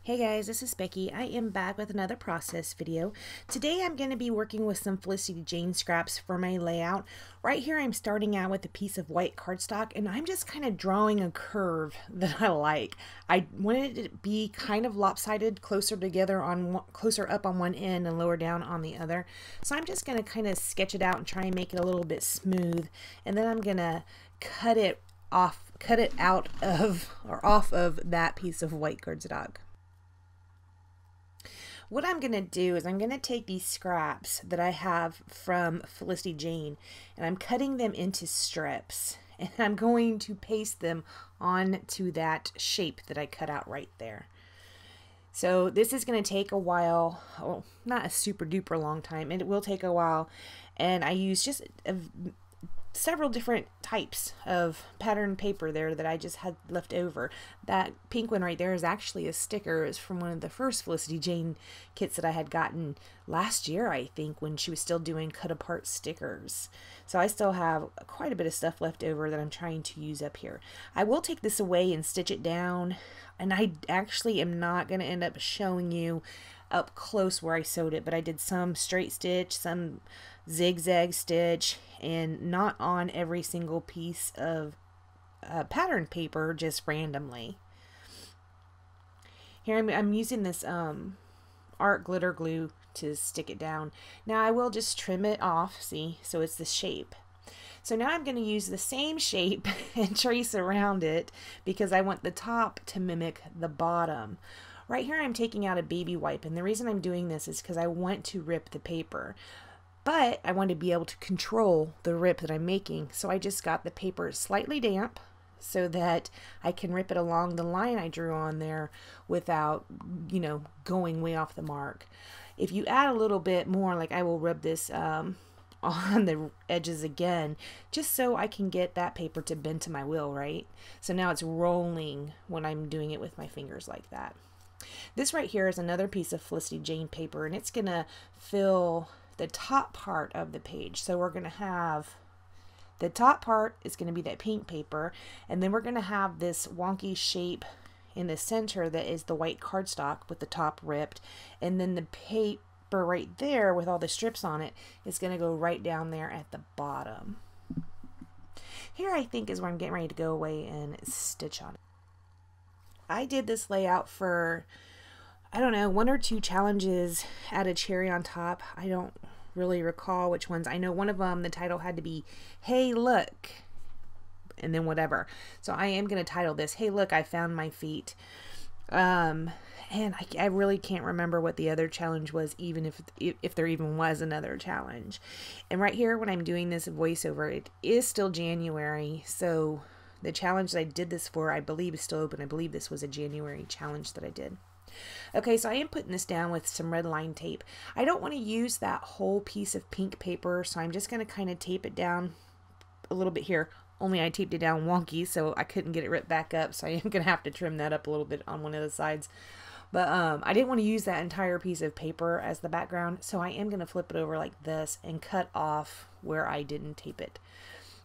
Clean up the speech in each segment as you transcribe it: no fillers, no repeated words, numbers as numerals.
Hey guys, this is Becky. I am back with another process video. Today I'm going to be working with some Felicity Jane scraps for my layout. Right here I'm starting out with a piece of white cardstock and I'm just kind of drawing a curve that I like. I wanted it to be kind of lopsided, closer together on closer up on one end and lower down on the other. So I'm just going to kind of sketch it out and try and make it a little bit smooth, and then I'm going to cut it out of or off of that piece of white cardstock. What I'm going to do is I'm going to take these scraps that I have from Felicity Jane and I'm cutting them into strips, and I'm going to paste them onto that shape that I cut out right there. So this is going to take a while, well, not a super duper long time, and it will take a while, and I use just several different types of pattern paper there that I just had left over. That pink one right there is actually a sticker. It's from one of the first Felicity Jane kits that I had gotten last year, I think, when she was still doing cut apart stickers. So I still have quite a bit of stuff left over that I'm trying to use up here. I will take this away and stitch it down, and I actually am not going to end up showing you up close where I sewed it, but I did some straight stitch, some zigzag stitch, and not on every single piece of pattern paper, just randomly. Here I'm using this art glitter glue to stick it down. Now I will just trim it off, see, so it's the shape. So now I'm going to use the same shape and trace around it because I want the top to mimic the bottom. Right here I'm taking out a baby wipe, and the reason I'm doing this is because I want to rip the paper. But I want to be able to control the rip that I'm making, so I just got the paper slightly damp so that I can rip it along the line I drew on there without, you know, going way off the mark. If you add a little bit more, like I will rub this on the edges again, just so I can get that paper to bend to my will, right? So now it's rolling when I'm doing it with my fingers like that. This right here is another piece of Felicity Jane paper, and it's going to fill the top part of the page. So we're going to have the top part is going to be that pink paper, and then we're going to have this wonky shape in the center that is the white cardstock with the top ripped, and then the paper right there with all the strips on it is going to go right down there at the bottom. Here I think is where I'm getting ready to go away and stitch on it. I did this layout for, I don't know, 1 or 2 challenges, add a cherry on top. I don't really recall which ones. I know one of them, the title had to be, "Hey Look," and then whatever. So I am going to title this, "Hey Look, I Found My Feet." And I really can't remember what the other challenge was, even if there even was another challenge. And right here when I'm doing this voiceover, it is still January, so the challenge that I did this for, I believe, is still open. I believe this was a January challenge that I did. Okay, so I am putting this down with some red line tape. I don't want to use that whole piece of pink paper, so I'm just going to kind of tape it down a little bit here. Only I taped it down wonky, so I couldn't get it ripped back up, so I am going to have to trim that up a little bit on one of the sides. But I didn't want to use that entire piece of paper as the background, so I am going to flip it over like this and cut off where I didn't tape it.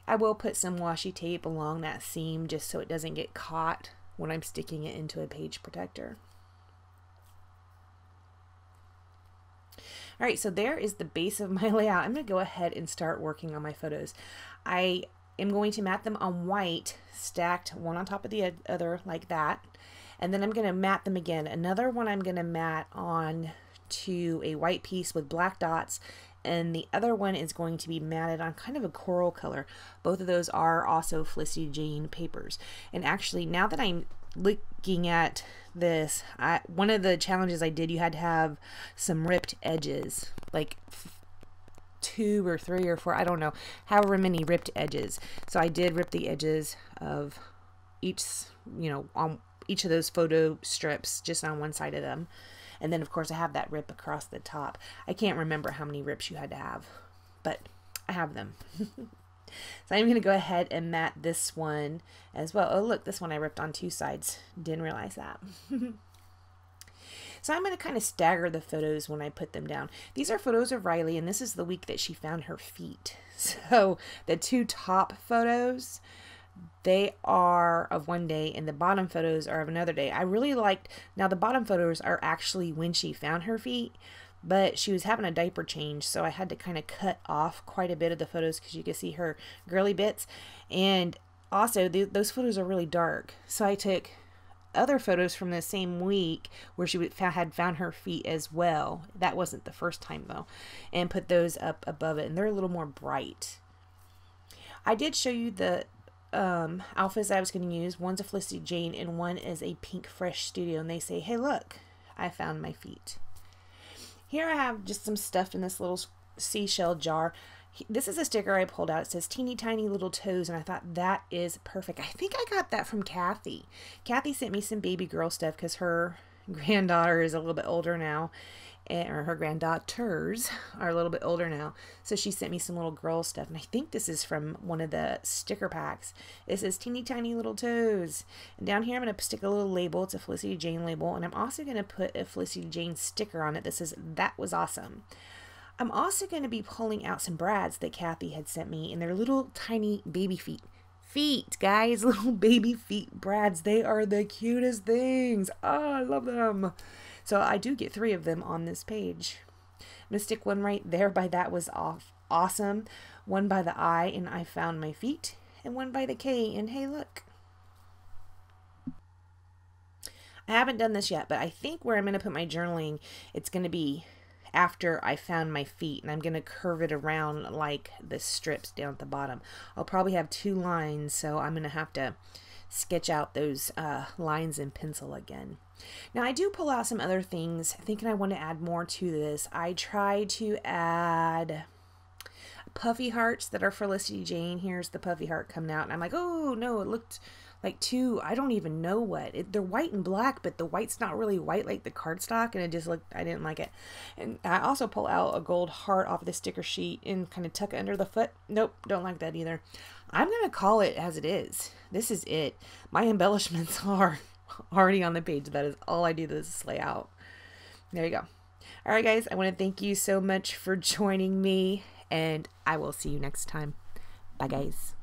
I will put some washi tape along that seam just so it doesn't get caught when I'm sticking it into a page protector. Alright, so there is the base of my layout. I'm going to go ahead and start working on my photos. I am going to mat them on white, stacked one on top of the other like that. And then I'm going to mat them again. Another one I'm going to mat on to a white piece with black dots, and the other one is going to be matted on kind of a coral color. Both of those are also Felicity Jane papers. And actually, now that I'm looking at this, one of the challenges I did, you had to have some ripped edges, like 2 or 3 or 4, I don't know, however many ripped edges. So I did rip the edges of each, you know, on each of those photo strips, just on one side of them. And then, of course, I have that rip across the top. I can't remember how many rips you had to have, but I have them. So I'm going to go ahead and mat this one as well. Oh, look, this one I ripped on 2 sides. Didn't realize that. So I'm going to kind of stagger the photos when I put them down. These are photos of Riley, and this is the week that she found her feet. So the 2 top photos, They are of one day and the bottom photos are of another day. I really liked, now the bottom photos are actually when she found her feet, but she was having a diaper change, so I had to kind of cut off quite a bit of the photos because you can see her girly bits. And also those photos are really dark, so I took other photos from the same week where she had found her feet as well. That wasn't the first time though, and put those up above it, and they're a little more bright. I did show you the outfits I was going to use. One's a Felicity Jane and one is a Pink Fresh Studio, and they say, hey look, I found my feet. Here I have just some stuff in this little seashell jar. This is a sticker I pulled out. It says teeny tiny little toes, and I thought that is perfect. I think I got that from Kathy. Kathy sent me some baby girl stuff because her granddaughter is a little bit older now, or her granddaughters are a little bit older now. So she sent me some little girl stuff, and I think this is from one of the sticker packs. It says teeny tiny little toes. And down here I'm going to stick a little label. It's a Felicity Jane label, and I'm also going to put a Felicity Jane sticker on it that says that was awesome. I'm also going to be pulling out some brads that Kathy had sent me, and they're little tiny baby feet. Feet, guys, little baby feet brads. They are the cutest things. Oh, I love them. So I do get 3 of them on this page. I'm going to stick one right there by that was awesome, one by the I and I found my feet, and one by the K and hey look. I haven't done this yet, but I think where I'm going to put my journaling, it's going to be after I found my feet, and I'm going to curve it around like the strips down at the bottom. I'll probably have 2 lines, so I'm going to have to sketch out those lines in pencil again. Now I do pull out some other things, thinking I want to add more to this. I try to add puffy hearts that are Felicity Jane. Here's the puffy heart coming out, and I'm like, oh no, it looked like 2, I don't even know what. They're white and black, but the white's not really white like the cardstock, and it just looked, I didn't like it. And I also pull out a gold heart off the sticker sheet and kind of tuck it under the foot. Nope, don't like that either. I'm going to call it as it is. This is it. My embellishments are already on the page. That is all I do to this layout. There you go. All right, guys, I want to thank you so much for joining me, and I will see you next time. Bye, guys.